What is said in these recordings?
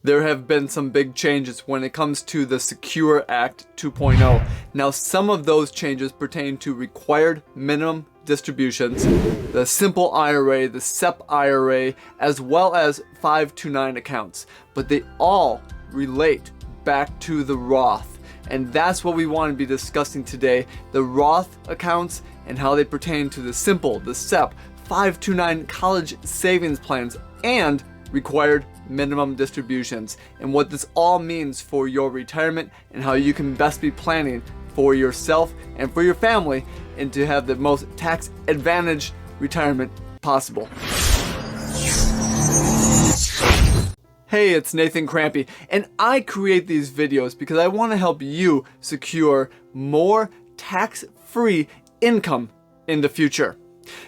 There have been some big changes when it comes to the Secure Act 2.0. Now, some of those changes pertain to required minimum distributions, the simple IRA, the SEP IRA, as well as 529 accounts. But they all relate back to the Roth. And that's what we want to be discussing today, the Roth accounts and how they pertain to the simple, the SEP, 529 college savings plans, and required minimum distributions, and what this all means for your retirement and how you can best be planning for yourself and for your family and to have the most tax advantaged retirement possible. Hey, it's Nathan Krampe, and I create these videos because I want to help you secure more tax-free income in the future.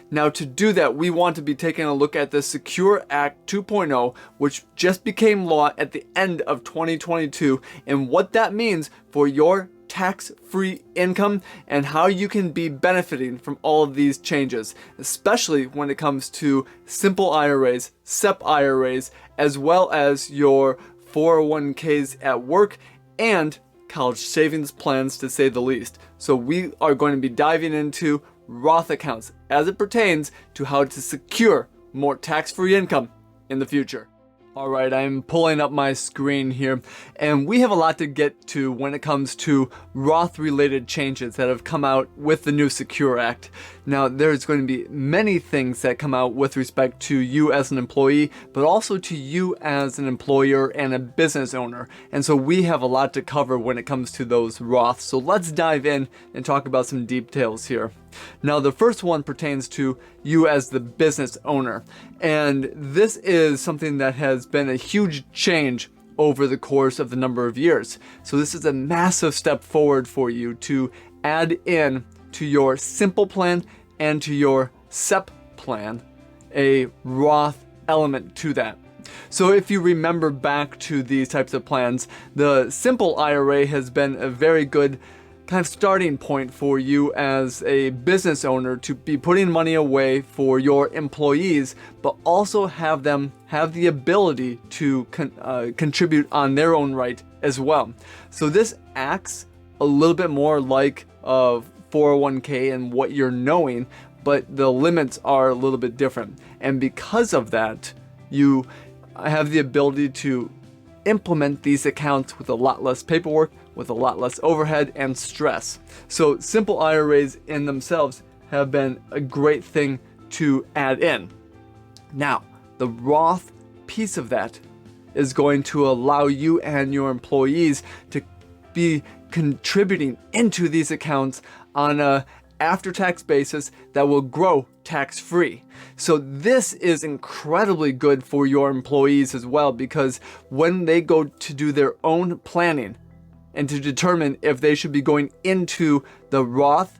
Now, to do that, we want to be taking a look at the Secure Act 2.0, which just became law at the end of 2022, and what that means for your tax-free income and how you can be benefiting from all of these changes, especially when it comes to simple IRAs, SEP IRAs, as well as your 401ks at work and college savings plans, to say the least. So we are going to be diving into Roth accounts as it pertains to how to secure more tax-free income in the future. All right, I'm pulling up my screen here, and we have a lot to get to when it comes to Roth-related changes that have come out with the new Secure Act. Now, there's going to be many things that come out with respect to you as an employee, but also to you as an employer and a business owner. And so we have a lot to cover when it comes to those Roths. So let's dive in and talk about some details here. Now, the first one pertains to you as the business owner. And this is something that has been a huge change over the course of the number of years. So this is a massive step forward for you to add in to your simple plan and to your SEP plan a Roth element to that. So if you remember back to these types of plans, the simple IRA has been a very good kind of starting point for you as a business owner to be putting money away for your employees, but also have them have the ability to contribute on their own right as well. So this acts a little bit more like a 401k and what you're knowing, but the limits are a little bit different. And because of that, you have the ability to implement these accounts with a lot less paperwork, with a lot less overhead and stress. So simple IRAs in themselves have been a great thing to add in. Now, the Roth piece of that is going to allow you and your employees to be contributing into these accounts on a after-tax basis that will grow tax-free. So this is incredibly good for your employees as well, because when they go to do their own planning and to determine if they should be going into the Roth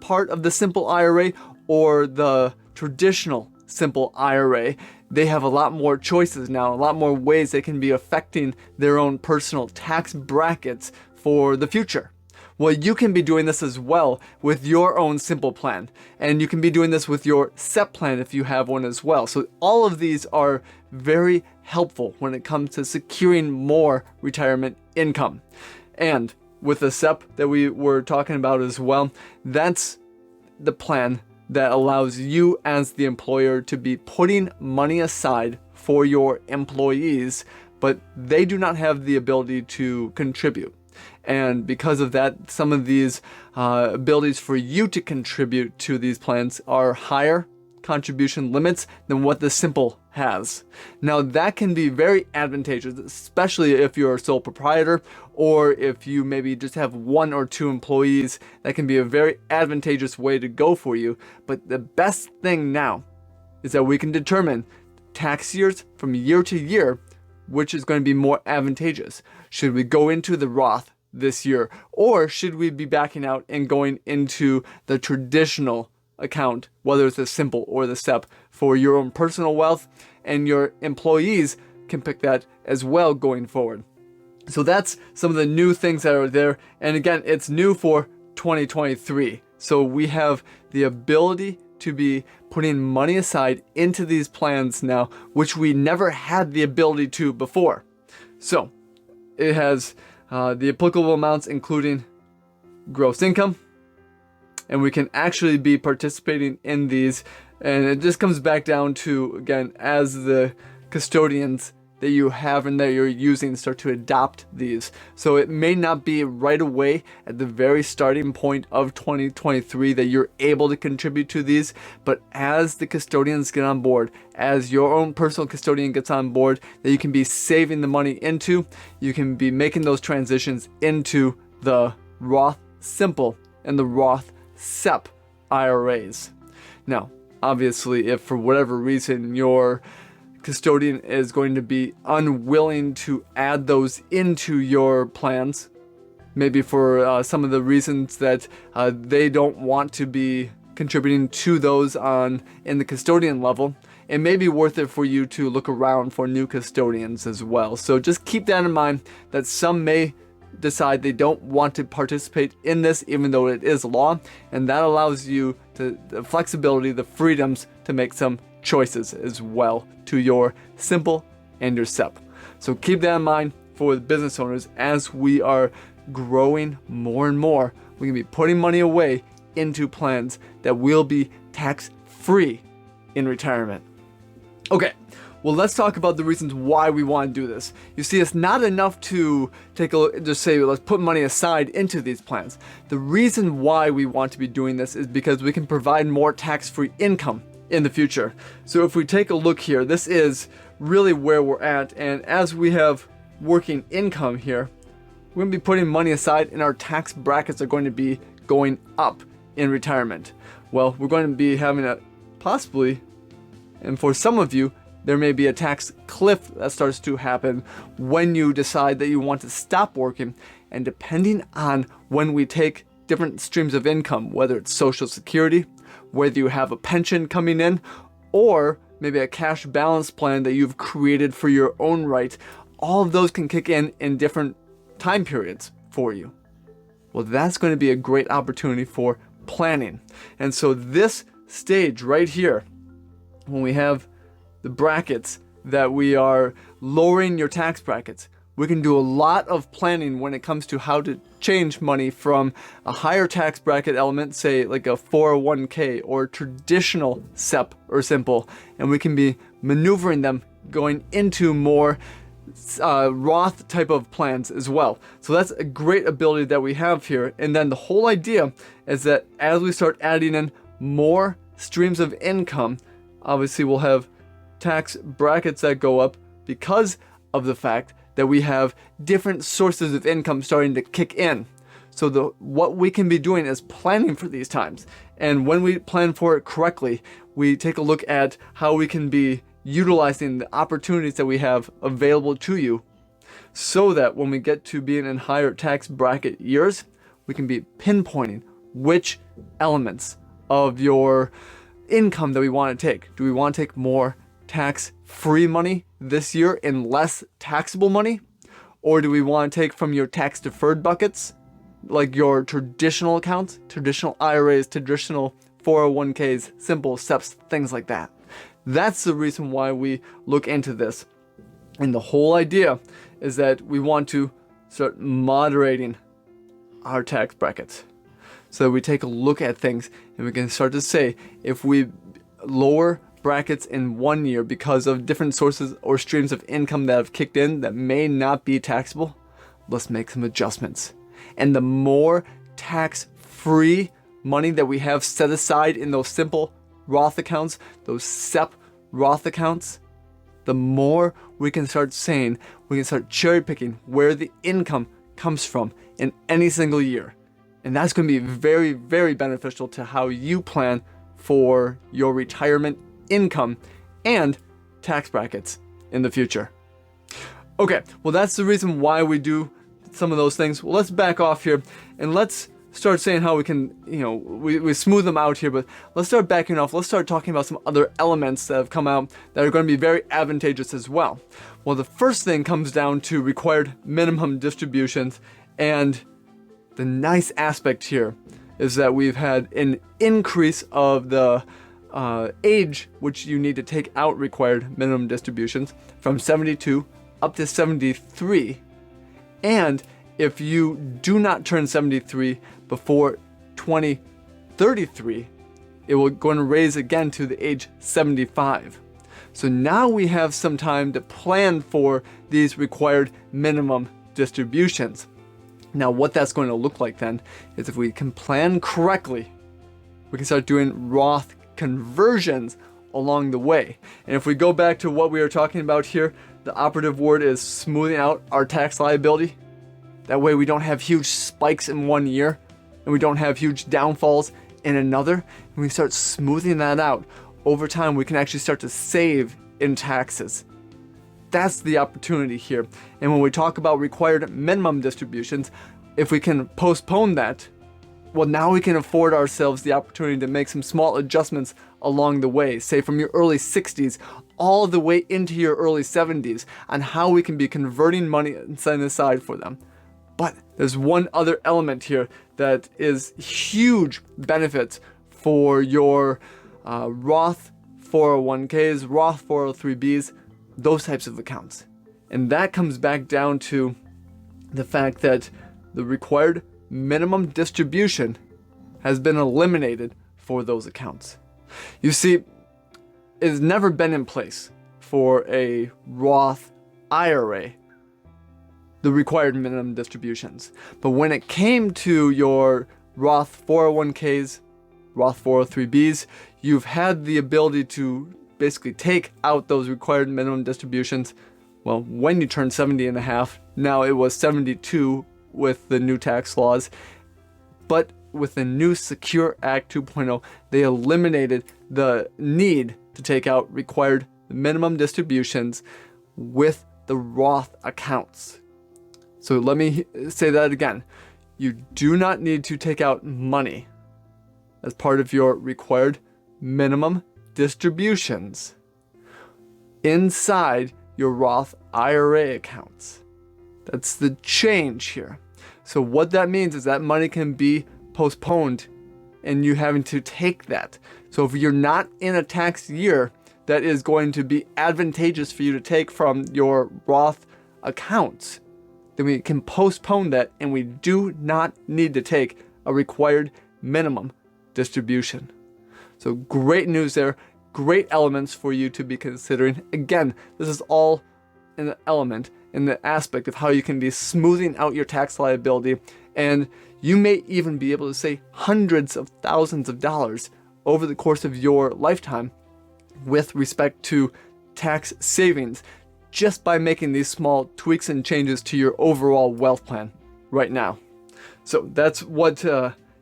part of the simple IRA or the traditional simple IRA, they have a lot more choices now, a lot more ways they can be affecting their own personal tax brackets for the future. Well, you can be doing this as well with your own simple plan, and you can be doing this with your SEP plan if you have one as well. So all of these are very helpful when it comes to securing more retirement income. And with the SEP that we were talking about as well, that's the plan that allows you as the employer to be putting money aside for your employees, but they do not have the ability to contribute. And because of that, some of these abilities for you to contribute to these plans are higher contribution limits than what the simple has. Now, that can be very advantageous, especially if you're a sole proprietor or if you maybe just have one or two employees. That can be a very advantageous way to go for you. But the best thing now is that we can determine tax years from year to year which is going to be more advantageous. Should we go into the Roth this year, or should we be backing out and going into the traditional account, whether it's the simple or the SEP, for your own personal wealth, and your employees can pick that as well going forward. So that's some of the new things that are there. And again, it's new for 2023. So we have the ability to be putting money aside into these plans now, which we never had the ability to before. So it has the applicable amounts including gross income, and we can actually be participating in these. And it just comes back down to, again, as the custodians that you have and that you're using start to adopt these. So it may not be right away at the very starting point of 2023 that you're able to contribute to these, but as the custodians get on board, as your own personal custodian gets on board, that you can be saving the money into, you can be making those transitions into the Roth Simple and the Roth SEP IRAs. Now, obviously, if for whatever reason your custodian is going to be unwilling to add those into your plans, maybe for some of the reasons that they don't want to be contributing to those in the custodian level, it may be worth it for you to look around for new custodians as well. So just keep that in mind, that some may decide they don't want to participate in this even though it is law, and that allows you the flexibility, the freedoms to make some choices as well to your simple and your SEP. So keep that in mind for the business owners. As we are growing more and more, we can be putting money away into plans that will be tax-free in retirement. Okay, well, let's talk about the reasons why we want to do this. You see, it's not enough to take a look, just say, let's put money aside into these plans. The reason why we want to be doing this is because we can provide more tax-free income in the future. So if we take a look here, this is really where we're at. And as we have working income here, we're going to be putting money aside and our tax brackets are going to be going up in retirement. Well, we're going to be having a possibly, and for some of you, there may be a tax cliff that starts to happen when you decide that you want to stop working. And depending on when we take different streams of income, whether it's Social Security, whether you have a pension coming in, or maybe a cash balance plan that you've created for your own right, all of those can kick in different time periods for you. Well, that's going to be a great opportunity for planning. And so this stage right here, when we have the brackets that we are lowering your tax brackets, we can do a lot of planning when it comes to how to change money from a higher tax bracket element, say like a 401k or traditional SEP or simple, and we can be maneuvering them going into more Roth type of plans as well. So that's a great ability that we have here. And then the whole idea is that as we start adding in more streams of income, obviously we'll have tax brackets that go up because of the fact that we have different sources of income starting to kick in. So what we can be doing is planning for these times. And when we plan for it correctly, we take a look at how we can be utilizing the opportunities that we have available to you, so that when we get to being in higher tax bracket years, we can be pinpointing which elements of your income that we want to take. Do we want to take more tax-free money this year and less taxable money? Or do we want to take from your tax-deferred buckets, like your traditional accounts, traditional IRAs, traditional 401ks, simple SEPs, things like that? That's the reason why we look into this. And the whole idea is that we want to start moderating our tax brackets. So we take a look at things and we can start to say, if we lower brackets in 1 year because of different sources or streams of income that have kicked in that may not be taxable, let's make some adjustments. And the more tax-free money that we have set aside in those simple Roth accounts, those SEP Roth accounts, the more we can start saying, we can start cherry picking where the income comes from in any single year. And that's going to be very, very beneficial to how you plan for your retirement income and tax brackets in the future. Okay, well, that's the reason why we do some of those things. Well, let's back off here and let's start saying how we can, we smooth them out here, but let's start backing off. Let's start talking about some other elements that have come out that are going to be very advantageous as well. Well, the first thing comes down to required minimum distributions, and the nice aspect here is that we've had an increase of the age which you need to take out required minimum distributions from 72 up to 73. And if you do not turn 73 before 2033, it will going to raise again to the age 75. So now we have some time to plan for these required minimum distributions. Now what that's going to look like then is, if we can plan correctly, we can start doing Roth conversions along the way. And if we go back to what we were talking about here, the operative word is smoothing out our tax liability. That way we don't have huge spikes in one year and we don't have huge downfalls in another. And we start smoothing that out over time, we can actually start to save in taxes. That's the opportunity here. And when we talk about required minimum distributions, if we can postpone that, well, now we can afford ourselves the opportunity to make some small adjustments along the way, say from your early 60s all the way into your early 70s, on how we can be converting money and setting aside for them. But there's one other element here that is huge benefits for your Roth 401ks, Roth 403bs, those types of accounts. And that comes back down to the fact that the required minimum distribution has been eliminated for those accounts. You see, it has never been in place for a Roth IRA, the required minimum distributions. But when it came to your Roth 401ks, Roth 403bs, you've had the ability to basically take out those required minimum distributions. Well, when you turn 70 and a half, now it was 72 with the new tax laws. But with the new Secure Act 2.0, they eliminated the need to take out required minimum distributions with the Roth accounts. So let me say that again. You do not need to take out money as part of your required minimum distributions inside your Roth IRA accounts. That's the change here. So what that means is that money can be postponed and you having to take that. So if you're not in a tax year that is going to be advantageous for you to take from your Roth accounts, then we can postpone that and we do not need to take a required minimum distribution. So great news there, great elements for you to be considering. Again, this is all an element in the aspect of how you can be smoothing out your tax liability, and you may even be able to save hundreds of thousands of dollars over the course of your lifetime with respect to tax savings, just by making these small tweaks and changes to your overall wealth plan right now. So that's what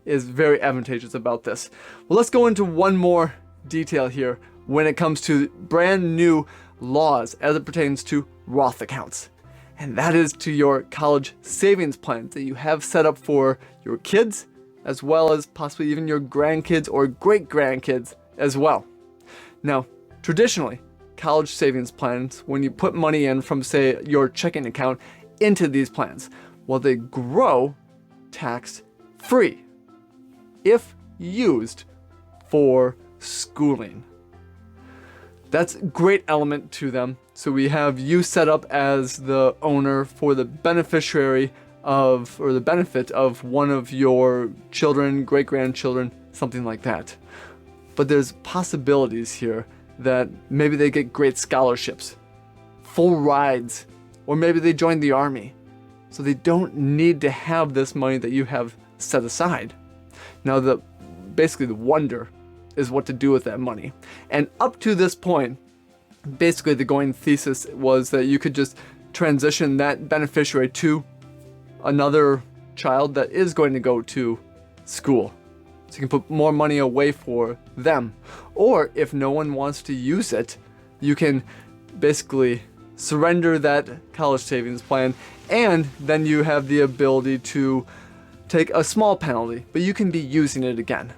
is very advantageous about this. Well, let's go into one more detail here when it comes to brand new laws as it pertains to Roth accounts. And that is to your college savings plans that you have set up for your kids, as well as possibly even your grandkids or great-grandkids as well. Now, traditionally, college savings plans, when you put money in from, say, your checking account into these plans, well, they grow tax-free if used for schooling. That's a great element to them. So we have you set up as the owner for the beneficiary of, or the benefit of one of your children, great-grandchildren, something like that. But there's possibilities here that maybe they get great scholarships, full rides, or maybe they join the army. So they don't need to have this money that you have set aside. Now, basically the wonder is what to do with that money. And up to this point, basically the going thesis was that you could just transition that beneficiary to another child that is going to go to school. So you can put more money away for them. Or if no one wants to use it, you can basically surrender that college savings plan, and then you have the ability to take a small penalty, but you can be using it again.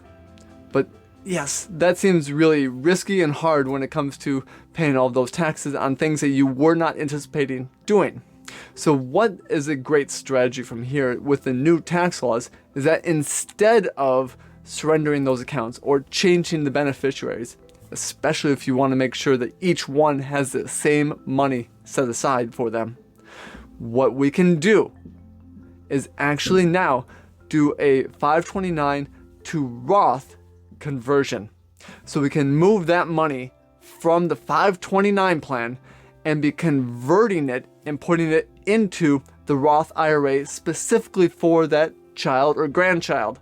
But yes, that seems really risky and hard when it comes to paying all of those taxes on things that you were not anticipating doing. So what is a great strategy from here with the new tax laws is that instead of surrendering those accounts or changing the beneficiaries, especially if you want to make sure that each one has the same money set aside for them. What we can do is actually now do a 529 to Roth conversion. So we can move that money from the 529 plan and be converting it and putting it into the Roth IRA specifically for that child or grandchild.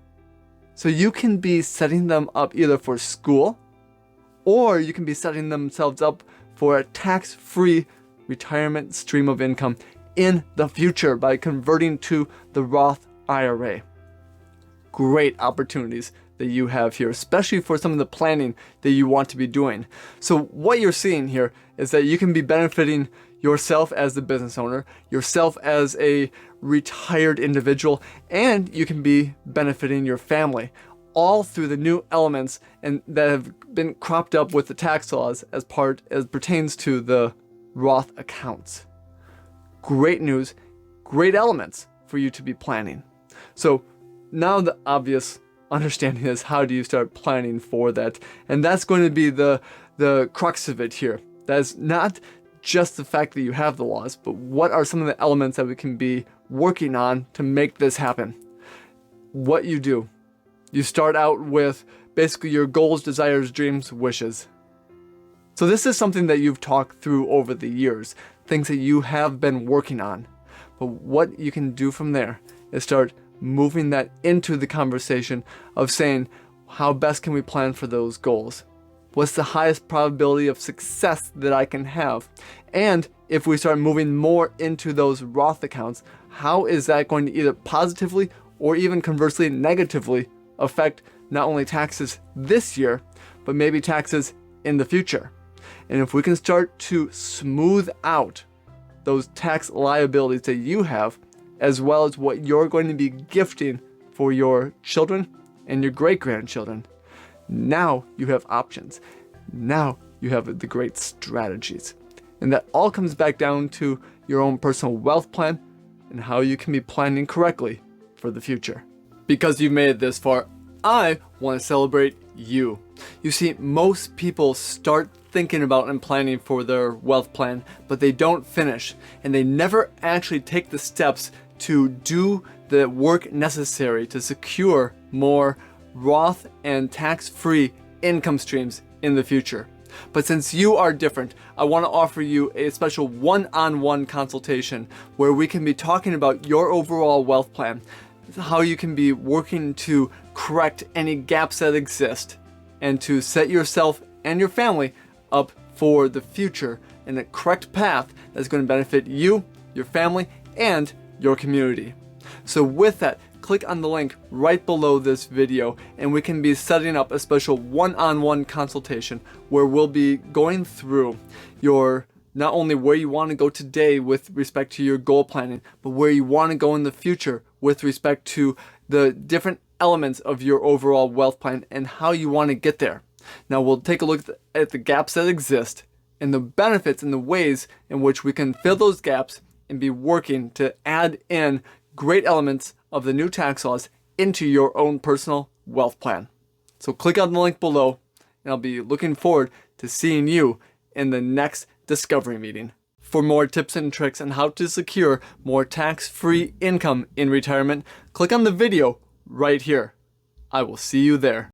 So you can be setting them up either for school, or you can be setting themselves up for a tax-free retirement stream of income in the future by converting to the Roth IRA. Great opportunities that you have here, especially for some of the planning that you want to be doing. So what you're seeing here is that you can be benefiting yourself as the business owner, yourself as a retired individual, and you can be benefiting your family, all through the new elements and that have been cropped up with the tax laws as pertains to the Roth accounts. Great news, great elements for you to be planning. So now the obvious understanding is, how do you start planning for that? And that's going to be the crux of it here. That is not just the fact that you have the laws, but what are some of the elements that we can be working on to make this happen? What you do, you start out with basically your goals, desires, dreams, wishes. So this is something that you've talked through over the years, things that you have been working on. But what you can do from there is start moving that into the conversation of saying, how best can we plan for those goals? What's the highest probability of success that I can have? And if we start moving more into those Roth accounts, how is that going to either positively or even conversely negatively affect not only taxes this year, but maybe taxes in the future? And if we can start to smooth out those tax liabilities that you have, as well as what you're going to be gifting for your children and your great-grandchildren, now you have options. Now you have the great strategies. And that all comes back down to your own personal wealth plan and how you can be planning correctly for the future. Because you've made it this far, I want to celebrate you. You see, most people start thinking about and planning for their wealth plan, but they don't finish, and they never actually take the steps to do the work necessary to secure more Roth and tax-free income streams in the future. But since you are different, I want to offer you a special one-on-one consultation where we can be talking about your overall wealth plan, how you can be working to correct any gaps that exist, and to set yourself and your family up for the future in a correct path that's going to benefit you, your family, and your community. So with that, click on the link right below this video and we can be setting up a special one-on-one consultation where we'll be going through your not only where you want to go today with respect to your goal planning, but where you want to go in the future with respect to the different elements of your overall wealth plan and how you want to get there. Now we'll take a look at the gaps that exist and the benefits and the ways in which we can fill those gaps and be working to add in great elements of the new tax laws into your own personal wealth plan. So click on the link below and I'll be looking forward to seeing you in the next discovery meeting. For more tips and tricks on how to secure more tax-free income in retirement, click on the video right here. I will see you there.